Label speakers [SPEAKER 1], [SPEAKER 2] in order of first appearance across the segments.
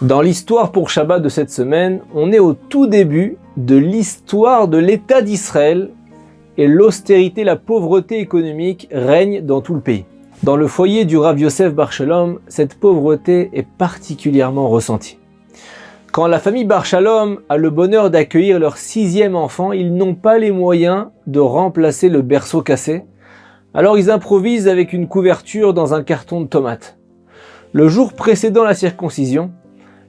[SPEAKER 1] Dans l'histoire pour Shabbat de cette semaine, on est au tout début de l'histoire de l'État d'Israël et l'austérité, la pauvreté économique règne dans tout le pays. Dans le foyer du Rav Yosef Bar Shalom, cette pauvreté est particulièrement ressentie. Quand la famille Bar Shalom a le bonheur d'accueillir leur 6e enfant, ils n'ont pas les moyens de remplacer le berceau cassé, alors ils improvisent avec une couverture dans un carton de tomates. Le jour précédant la circoncision,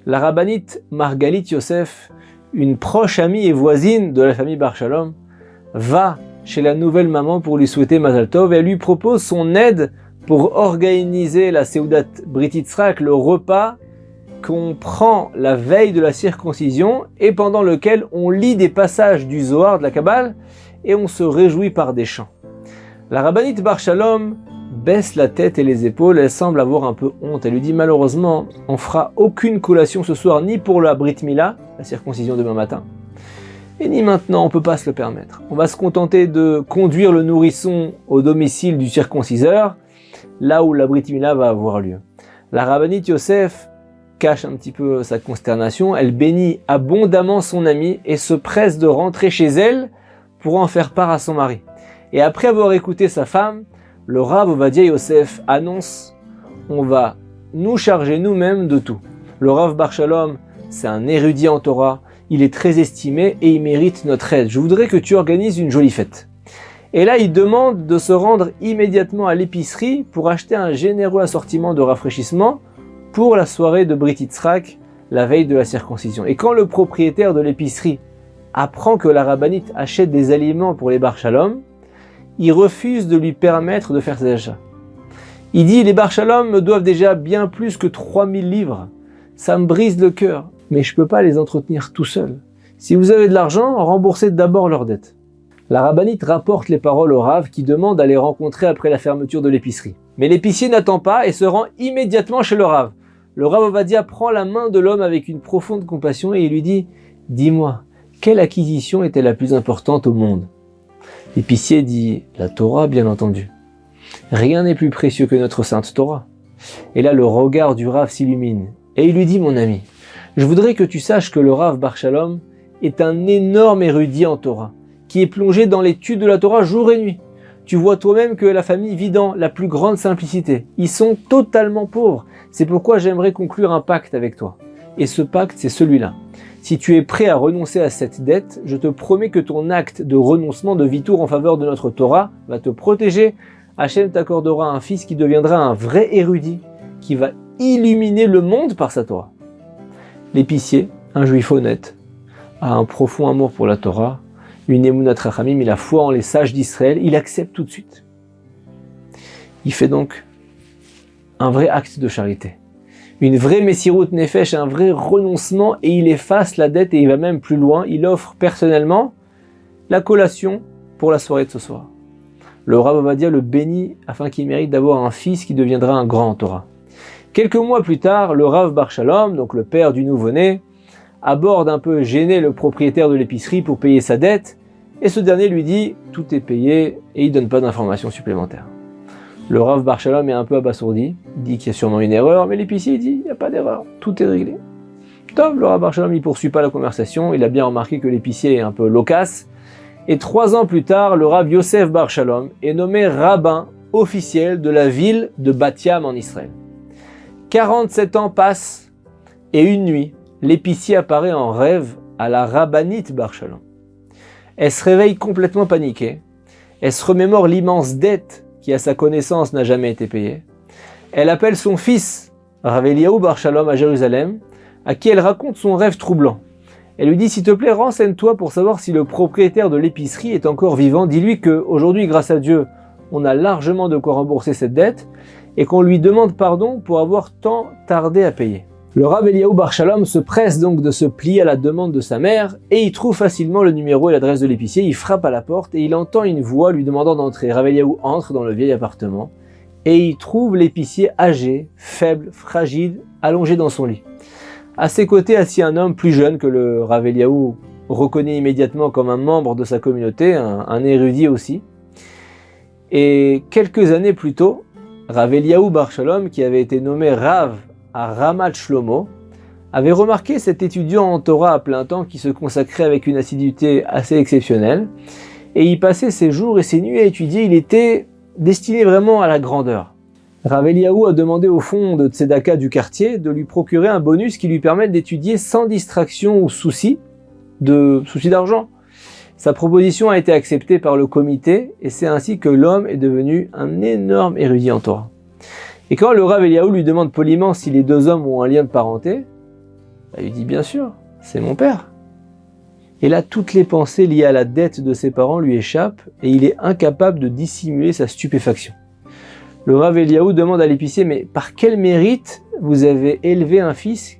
[SPEAKER 1] la rabbinite Margalit Yosef, une proche amie et voisine de la famille Bar Shalom, va chez la nouvelle maman pour lui souhaiter Mazal Tov et elle lui propose son aide pour organiser la Seudat Brit Yitzhak, le repas qu'on prend la veille de la circoncision et pendant lequel on lit des passages du Zohar, de la Kabbale, et on se réjouit par des chants. La rabbinite Bar Shalom baisse la tête et les épaules, elle semble avoir un peu honte. Elle lui dit malheureusement, on fera aucune collation ce soir, ni pour la Brit Mila, la circoncision demain matin, et ni maintenant, on ne peut pas se le permettre. On va se contenter de conduire le nourrisson au domicile du circonciseur, là où la Brit Mila va avoir lieu. La rabbinite Yosef cache un petit peu sa consternation, elle bénit abondamment son amie et se presse de rentrer chez elle pour en faire part à son mari. Et après avoir écouté sa femme, le Rav Ovadia Yosef annonce « On va nous charger nous-mêmes de tout ». Le Rav Bar Shalom, c'est un érudit en Torah, il est très estimé et il mérite notre aide. Je voudrais que tu organises une jolie fête. Et là, il demande de se rendre immédiatement à l'épicerie pour acheter un généreux assortiment de rafraîchissement pour la soirée de Brit Yitzhak, la veille de la circoncision. Et quand le propriétaire de l'épicerie apprend que la rabbinite achète des aliments pour les Bar Shalom, il refuse de lui permettre de faire ses achats. Il dit « Les Bar Shalom me doivent déjà bien plus que 3000 livres. Ça me brise le cœur, mais je ne peux pas les entretenir tout seul. Si vous avez de l'argent, remboursez d'abord leurs dettes. » La rabbinite rapporte les paroles au Rav qui demande à les rencontrer après la fermeture de l'épicerie. Mais l'épicier n'attend pas et se rend immédiatement chez le Rav. Le Rav Ovadia prend la main de l'homme avec une profonde compassion et il lui dit « Dis-moi, quelle acquisition était la plus importante au monde ?» L'épicier dit « La Torah, bien entendu. Rien n'est plus précieux que notre sainte Torah. » Et là, le regard du Rav s'illumine. Et il lui dit « Mon ami, je voudrais que tu saches que le Rav Bar Shalom est un énorme érudit en Torah, qui est plongé dans l'étude de la Torah jour et nuit. Tu vois toi-même que la famille vit dans la plus grande simplicité. Ils sont totalement pauvres. C'est pourquoi j'aimerais conclure un pacte avec toi. Et ce pacte, c'est celui-là. Si tu es prêt à renoncer à cette dette, je te promets que ton acte de renoncement de vitour en faveur de notre Torah va te protéger. Hachem t'accordera un fils qui deviendra un vrai érudit, qui va illuminer le monde par sa Torah. L'épicier, un juif honnête, a un profond amour pour la Torah, une émounat rachamim, il a foi en les sages d'Israël, il accepte tout de suite. Il fait donc un vrai acte de charité. Une vraie messirut nefesh, un vrai renoncement, et il efface la dette et il va même plus loin. Il offre personnellement la collation pour la soirée de ce soir. Le Rav Ovadia le bénit afin qu'il mérite d'avoir un fils qui deviendra un grand en Torah. Quelques mois plus tard, le Rav Bar Shalom, donc le père du nouveau-né, aborde un peu gêné le propriétaire de l'épicerie pour payer sa dette, et ce dernier lui dit « Tout est payé » et il ne donne pas d'informations supplémentaires. Le Rav Bar Shalom est un peu abasourdi, il dit qu'il y a sûrement une erreur, mais l'épicier dit « Il n'y a pas d'erreur, tout est réglé ». Top, le Rav Bar Shalom ne poursuit pas la conversation, il a bien remarqué que l'épicier est un peu loquace, et 3 ans plus tard, le Rav Yosef Bar Shalom est nommé rabbin officiel de la ville de Bat Yam en Israël. 47 ans passent, et une nuit, l'épicier apparaît en rêve à la rabbinite Bar Shalom. Elle se réveille complètement paniquée, elle se remémore l'immense dette qui à sa connaissance n'a jamais été payée. Elle appelle son fils, Rav Eliyahu Bar Shalom à Jérusalem, à qui elle raconte son rêve troublant. Elle lui dit « S'il te plaît, renseigne-toi pour savoir si le propriétaire de l'épicerie est encore vivant. Dis-lui qu'aujourd'hui, grâce à Dieu, on a largement de quoi rembourser cette dette et qu'on lui demande pardon pour avoir tant tardé à payer. » Le Rav Eliyahu Bar Shalom se presse donc de se plier à la demande de sa mère et il trouve facilement le numéro et l'adresse de l'épicier. Il frappe à la porte et il entend une voix lui demandant d'entrer. Rav Eliyahu entre dans le vieil appartement et il trouve l'épicier âgé, faible, fragile, allongé dans son lit. À ses côtés assis un homme plus jeune que le Rav Eliyahu reconnaît immédiatement comme un membre de sa communauté, un érudit aussi. Et quelques années plus tôt, Rav Eliyahu Bar Shalom, qui avait été nommé Rav à Ramat Shlomo, avait remarqué cet étudiant en Torah à plein temps qui se consacrait avec une assiduité assez exceptionnelle, et y passait ses jours et ses nuits à étudier. Il était destiné vraiment à la grandeur. Rav Eliaou a demandé au fond de Tzedaka du quartier de lui procurer un bonus qui lui permette d'étudier sans distraction ou souci d'argent. Sa proposition a été acceptée par le comité et c'est ainsi que l'homme est devenu un énorme érudit en Torah. Et quand le Rav Eliaou lui demande poliment si les deux hommes ont un lien de parenté, il dit bien sûr, c'est mon père. Et là, toutes les pensées liées à la dette de ses parents lui échappent et il est incapable de dissimuler sa stupéfaction. Le Rav Eliaou demande à l'épicier, mais par quel mérite vous avez élevé un fils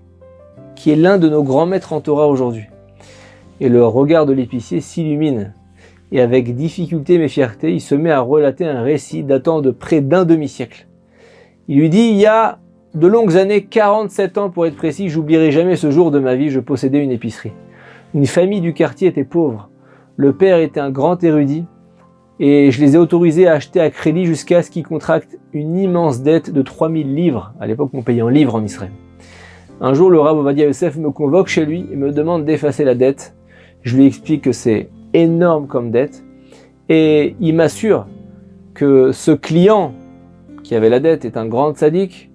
[SPEAKER 1] qui est l'un de nos grands maîtres en Torah aujourd'hui? Et le regard de l'épicier s'illumine. Et avec difficulté mais fierté, il se met à relater un récit datant de près d'un demi-siècle. Il lui dit, il y a de longues années, 47 ans pour être précis, j'oublierai jamais ce jour de ma vie, je possédais une épicerie. Une famille du quartier était pauvre. Le père était un grand érudit et je les ai autorisés à acheter à crédit jusqu'à ce qu'ils contractent une immense dette de 3000 livres. À l'époque, on payait en livres en Israël. Un jour, le Rav Ovadia Yosef me convoque chez lui et me demande d'effacer la dette. Je lui explique que c'est énorme comme dette et il m'assure que ce client qui avait la dette est un grand tzaddik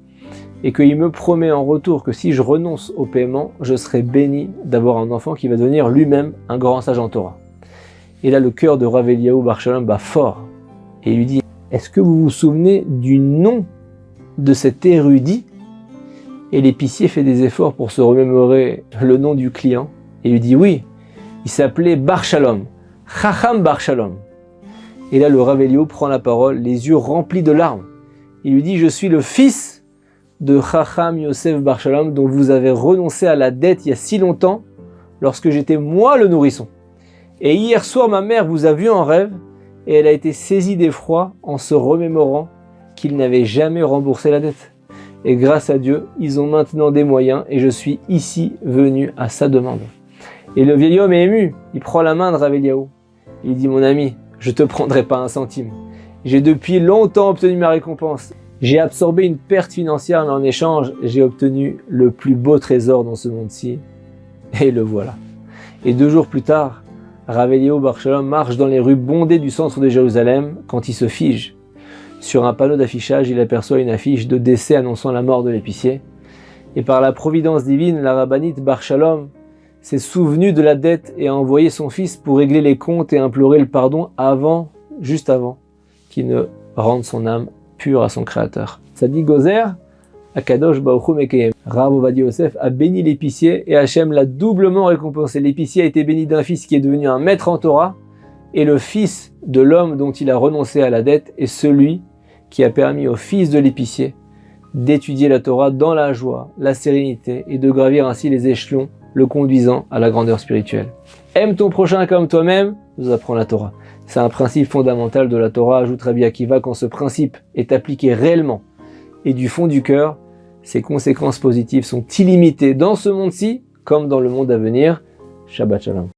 [SPEAKER 1] et qu'il me promet en retour que si je renonce au paiement, je serai béni d'avoir un enfant qui va devenir lui-même un grand sage en Torah. Et là, le cœur de Rav Eliaou Bar Shalom bat fort et il lui dit, est-ce que vous vous souvenez du nom de cet érudit? Et l'épicier fait des efforts pour se remémorer le nom du client et lui dit oui, il s'appelait Bar Shalom, Chacham Bar Shalom. Et là, le Rav Eliaou prend la parole, les yeux remplis de larmes. Il lui dit, je suis le fils de Chacham Yosef Bar Shalom dont vous avez renoncé à la dette il y a si longtemps lorsque j'étais moi le nourrisson. Et hier soir, ma mère vous a vu en rêve et elle a été saisie d'effroi en se remémorant qu'il n'avait jamais remboursé la dette. Et grâce à Dieu, ils ont maintenant des moyens et je suis ici venu à sa demande. Et le vieil homme est ému, il prend la main de Rav Eliaou. Il dit, mon ami, je te prendrai pas un centime. J'ai depuis longtemps obtenu ma récompense. J'ai absorbé une perte financière, mais en échange, j'ai obtenu le plus beau trésor dans ce monde-ci. Et le voilà. Et 2 jours plus tard, Rav Eliaou Bar Shalom marche dans les rues bondées du centre de Jérusalem quand il se fige. Sur un panneau d'affichage, il aperçoit une affiche de décès annonçant la mort de l'épicier. Et par la providence divine, la rabbinite Bar Shalom s'est souvenue de la dette et a envoyé son fils pour régler les comptes et implorer le pardon juste avant qu'il ne rende son âme pure à son créateur. Tzadik Gozer, Akadosh Baruch Hu Mekayem. Rav Ovadia Yosef a béni l'épicier et Hachem l'a doublement récompensé. L'épicier a été béni d'un fils qui est devenu un maître en Torah et le fils de l'homme dont il a renoncé à la dette est celui qui a permis au fils de l'épicier d'étudier la Torah dans la joie, la sérénité et de gravir ainsi les échelons, le conduisant à la grandeur spirituelle. Aime ton prochain comme toi-même, nous apprend la Torah. C'est un principe fondamental de la Torah, ajoute Rabbi Akiva, quand ce principe est appliqué réellement et du fond du cœur, ses conséquences positives sont illimitées dans ce monde-ci comme dans le monde à venir. Shabbat Shalom.